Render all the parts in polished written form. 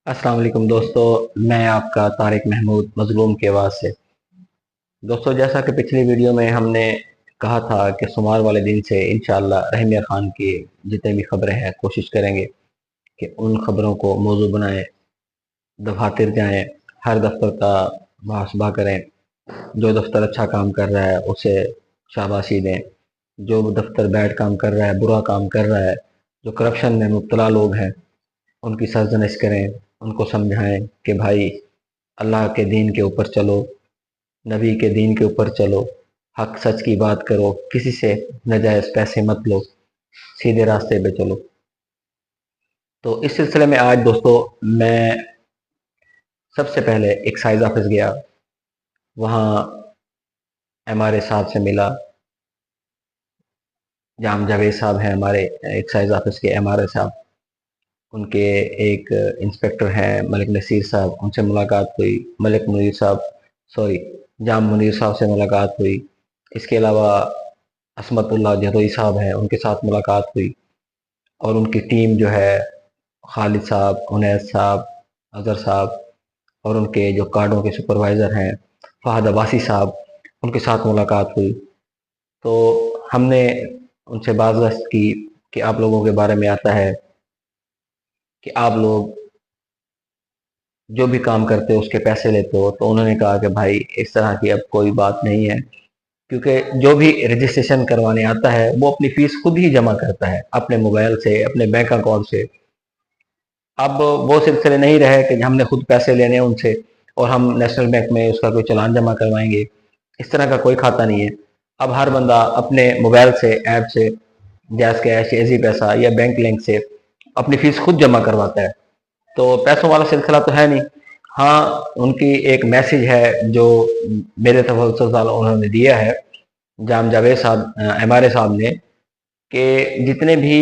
السلام علیکم دوستو، میں آپ کا طارق محمود مظلوم کے آواز سے۔ دوستو، جیسا کہ پچھلی ویڈیو میں ہم نے کہا تھا کہ سوموار والے دن سے انشاءاللہ رحمیہ خان کی جتنے بھی خبریں ہیں کوشش کریں گے کہ ان خبروں کو موضوع بنائیں، دفاتر جائیں، ہر دفتر کا محاسبہ کریں، جو دفتر اچھا کام کر رہا ہے اسے شاباشی دیں، جو دفتر بیڈ کام کر رہا ہے، برا کام کر رہا ہے، جو کرپشن میں مبتلا لوگ ہیں ان کی سرزنش کریں، ان کو سمجھائیں کہ بھائی اللہ کے دین کے اوپر چلو، نبی کے دین کے اوپر چلو، حق سچ کی بات کرو، کسی سے ناجائز پیسے مت لو، سیدھے راستے پہ چلو۔ تو اس سلسلے میں آج دوستو میں سب سے پہلے ایکسائز آفس گیا، وہاں ایم آر اے صاحب سے ملا۔ جام جاوید صاحب ہیں ہمارے ایکسائز آفس کے ایم آر اے صاحب، ان کے ایک انسپیکٹر ہیں ملک نصیر صاحب، ان سے ملاقات ہوئی۔ ملک منیر صاحب جام منیر صاحب سے ملاقات ہوئی۔ اس کے علاوہ عصمت اللہ جدوئی صاحب ہیں، ان کے ساتھ ملاقات ہوئی، اور ان کی ٹیم جو ہے خالد صاحب، انیس صاحب، اظہر صاحب، اور ان کے جو کارڈوں کے سپروائزر ہیں فہد عباسی صاحب، ان کے ساتھ ملاقات ہوئی۔ تو ہم نے ان سے بازگشت کی کہ آپ لوگوں کے بارے میں آتا ہے کہ آپ لوگ جو بھی کام کرتے ہو اس کے پیسے لیتے ہو، تو انہوں نے کہا کہ بھائی اس طرح کی اب کوئی بات نہیں ہے، کیونکہ جو بھی رجسٹریشن کروانے آتا ہے وہ اپنی فیس خود ہی جمع کرتا ہے اپنے موبائل سے، اپنے بینک اکاؤنٹ سے۔ اب وہ سلسلے نہیں رہے کہ ہم نے خود پیسے لینے ان سے اور ہم نیشنل بینک میں اس کا کوئی چلان جمع کروائیں گے، اس طرح کا کوئی کھاتا نہیں ہے۔ اب ہر بندہ اپنے موبائل سے، ایپ سے، جیز کیش، ایزی پیسہ یا بینک لنک سے اپنی فیس خود جمع کرواتا ہے، تو پیسوں والا سلسلہ تو ہے نہیں۔ ہاں، ان کی ایک میسج ہے جو میرے تفضل انہوں نے دیا ہے، جام جاوید صاحب ایم آر اے صاحب نے، کہ جتنے بھی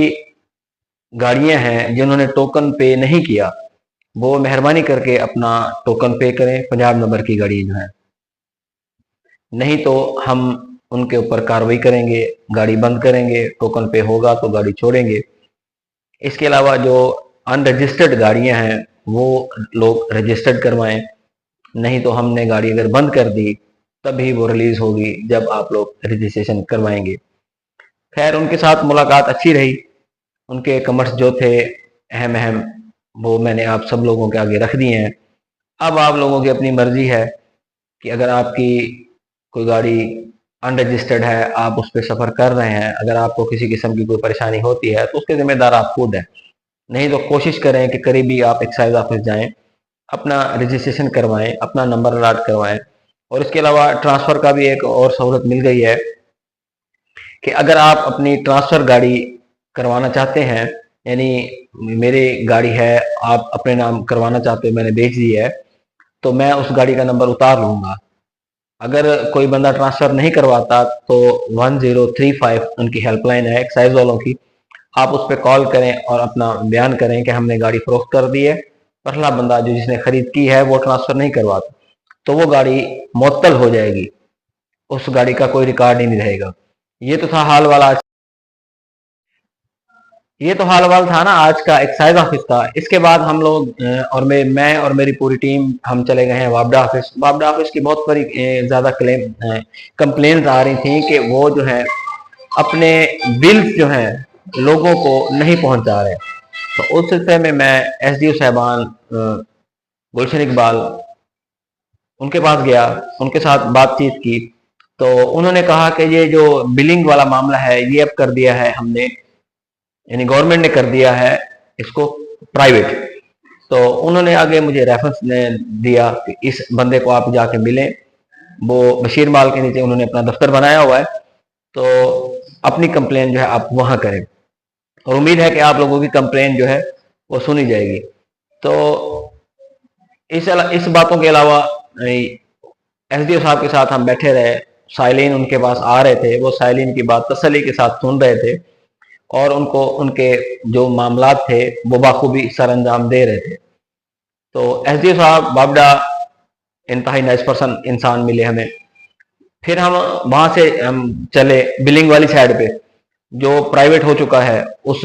گاڑیاں ہیں جنہوں نے ٹوکن پے نہیں کیا وہ مہربانی کر کے اپنا ٹوکن پے کریں، 50 نمبر کی گاڑی جو ہے، نہیں تو ہم ان کے اوپر کارروائی کریں گے، گاڑی بند کریں گے، ٹوکن پے ہوگا تو گاڑی چھوڑیں گے۔ اس کے علاوہ جو ان رجسٹرڈ گاڑیاں ہیں وہ لوگ رجسٹرڈ کروائیں، نہیں تو ہم نے گاڑی اگر بند کر دی تبھی وہ ریلیز ہوگی جب آپ لوگ رجسٹریشن کروائیں گے۔ خیر، ان کے ساتھ ملاقات اچھی رہی، ان کے کمرس جو تھے اہم وہ میں نے آپ سب لوگوں کے آگے رکھ دیے ہیں۔ اب آپ لوگوں کی اپنی مرضی ہے کہ اگر آپ کی کوئی گاڑی ان رجسٹرڈ ہے، آپ اس پہ سفر کر رہے ہیں، اگر آپ کو کسی قسم کی کوئی پریشانی ہوتی ہے تو اس کے ذمہ دار آپ خود ہیں، نہیں تو کوشش کریں کہ قریبی آپ ایکسائز آفس جائیں، اپنا رجسٹریشن کروائیں، اپنا نمبر الاٹ کروائیں۔ اور اس کے علاوہ ٹرانسفر کا بھی ایک اور سہولت مل گئی ہے کہ اگر آپ اپنی ٹرانسفر گاڑی کروانا چاہتے ہیں، یعنی میری گاڑی ہے، آپ اپنے نام کروانا چاہتے ہو، میں نے بیچ دی ہے، تو میں اس گاڑی کا نمبر اتار لوں گا۔ اگر کوئی بندہ ٹرانسفر نہیں کرواتا تو 1035 ان کی ہیلپ لائن ہے ایکسائز والوں کی، آپ اس پہ کال کریں اور اپنا بیان کریں کہ ہم نے گاڑی فروخت کر دی ہے، پہلا بندہ جس نے خرید کی ہے وہ ٹرانسفر نہیں کرواتا تو وہ گاڑی معطل ہو جائے گی، اس گاڑی کا کوئی ریکارڈ ہی نہیں رہے گا۔ یہ تو تھا حال والا یہ تو حال وال تھا نا آج کا ایکسائز آفس کا۔ اس کے بعد ہم لوگ اور میں اور میری پوری ٹیم ہم چلے گئے ہیں وابڈا آفس۔ وابڈا آفس کی بہت بڑی زیادہ کمپلینٹ آ رہی تھیں کہ وہ جو ہے اپنے بلز جو ہیں لوگوں کو نہیں پہنچا رہے، تو اس سلسلے میں ایس ڈی او صاحبان گلشن اقبال ان کے پاس گیا، ان کے ساتھ بات چیت کی، تو انہوں نے کہا کہ یہ جو بلنگ والا معاملہ ہے یہ اب کر دیا ہے ہم نے، یعنی گورنمنٹ نے کر دیا ہے اس کو پرائیویٹ۔ تو انہوں نے آگے مجھے ریفرنس دیا کہ اس بندے کو آپ جا کے ملیں، وہ بشیر مال کے نیچے انہوں نے اپنا دفتر بنایا ہوا ہے، تو اپنی کمپلین جو ہے آپ وہاں کریں، اور امید ہے کہ آپ لوگوں کی کمپلین جو ہے وہ سنی جائے گی۔ تو اس باتوں کے علاوہ ایس ڈی او صاحب کے ساتھ ہم بیٹھے رہے، سائلین ان کے پاس آ رہے تھے، وہ سائلین کی بات تسلی کے ساتھ سن رہے تھے اور ان کو ان کے جو معاملات تھے وہ بخوبی سر انجام دے رہے تھے۔ تو ایس ڈی او صاحب بابڈا انتہائی نائس پرسن انسان ملے ہمیں۔ پھر ہم وہاں سے ہم چلے بلنگ والی سائڈ پہ جو پرائیویٹ ہو چکا ہے، اس